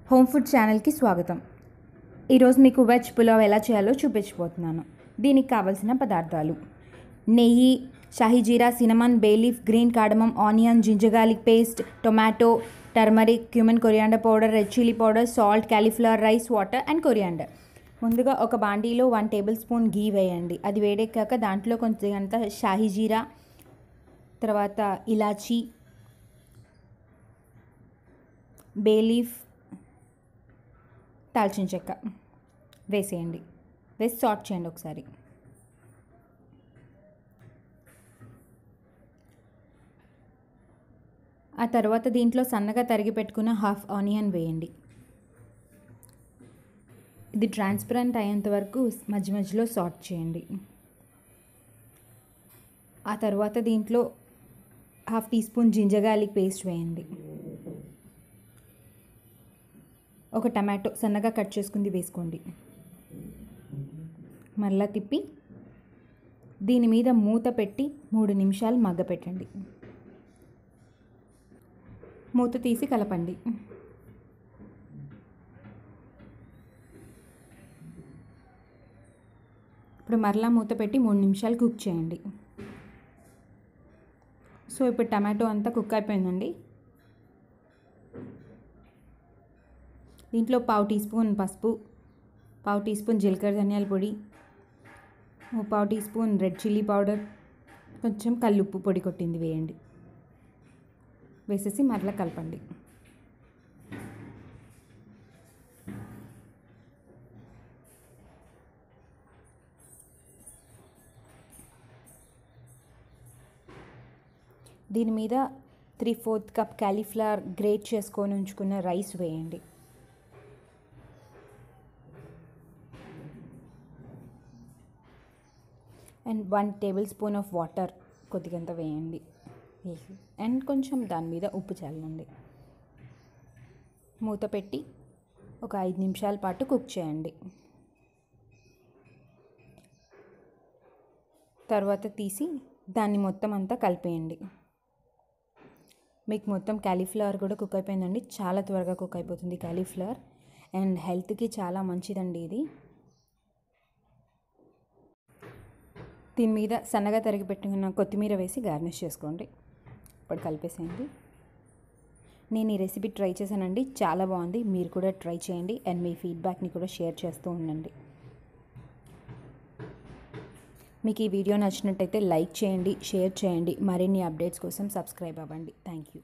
Home food ఛానల్కి స్వాగతం. ఈరోజు మీకు వెజ్ పులావ్ ఎలా చేయాలో చూపించబోతున్నాను. దీనికి కావాల్సిన పదార్థాలు: నెయ్యి, shahi jeera, cinnamon, bay leaf, green cardamom, onion, ginger garlic paste, tomato, turmeric, cumin, coriander powder, red chilli powder, salt, cauliflower, rice, water and coriander. ముందుగా ఒక బాండీలో 1 టేబుల్ స్పూన్ గీ వేయండి. అది వేడెక్కాక దాంట్లో కొంచెంత షాహీ జీరా, తర్వాత ఇలాచీ, బే లీఫ్, దాల్చిన చెక్క వేసేయండి. వేసి సాట్ చేయండి ఒకసారి. ఆ తర్వాత దీంట్లో సన్నగా తరిగి పెట్టుకున్న హాఫ్ ఆనియన్ వేయండి. ఇది ట్రాన్స్పరెంట్ అయ్యేంత వరకు మధ్య మధ్యలో సాట్ చేయండి. ఆ తర్వాత దీంట్లో half teaspoon ginger garlic paste వేయండి. ఒక టమాటో సన్నగా కట్ చేసుకుంది వేసుకోండి. మళ్ళీ తిప్పి దీని మీద మూత పెట్టి 3 నిమిషాలు మగ్గపెట్టండి. మూత తీసి కలపండి. ఇప్పుడు మరలా మూత పెట్టి 3 నిమిషాలు కుక్ చేయండి. సో ఇప్పుడు టమాటో అంతా కుక్ అయిపోయిందండి. దీంట్లో 1/2 టీ స్పూన్ పసుపు, 1/2 టీ స్పూన్ జీలకర్ర ధనియాల పొడి, 1/2 teaspoon red chilli powder, కొంచెం కల్లుప్పు పొడి కొట్టింది వేయండి. వేసేసి మరలా కలపండి. దీని మీద 3/4 కప్ కాలీఫ్లవర్ గ్రేట్ చేసుకొని ఉంచుకున్న రైస్ వేయండి. And 1 tablespoon of water కొద్దిగంత వేయండి. అండ్ కొంచెం దాని మీద ఉప్పు చల్లండి. మూత పెట్టి ఒక 5 నిమిషాల పాటు కుక్ చేయండి. తర్వాత తీసి దాన్ని మొత్తం అంతా కలిపేయండి. మీకు మొత్తం కాలీఫ్లవర్ కూడా కుక్ అయిపోయిందండి. చాలా త్వరగా కుక్ అయిపోతుంది కాలీఫ్లవర్. అండ్ హెల్త్కి చాలా మంచిదండి ఇది. దీని మీద సన్నగా తరిగి పెట్టుకున్న కొత్తిమీర వేసి గార్నిష్ చేసుకోండి. ఇప్పుడు కలిపేసేయండి. నేను ఈ రెసిపీ ట్రై చేశానండి, చాలా బాగుంది. మీరు కూడా ట్రై చేయండి అండ్ మీ ఫీడ్బ్యాక్ని కూడా షేర్ చేస్తూ ఉండండి. మీకు ఈ వీడియో నచ్చినట్టయితే లైక్ చేయండి, షేర్ చేయండి. మరిన్ని అప్డేట్స్ కోసం సబ్స్క్రైబ్ అవ్వండి. Thank you.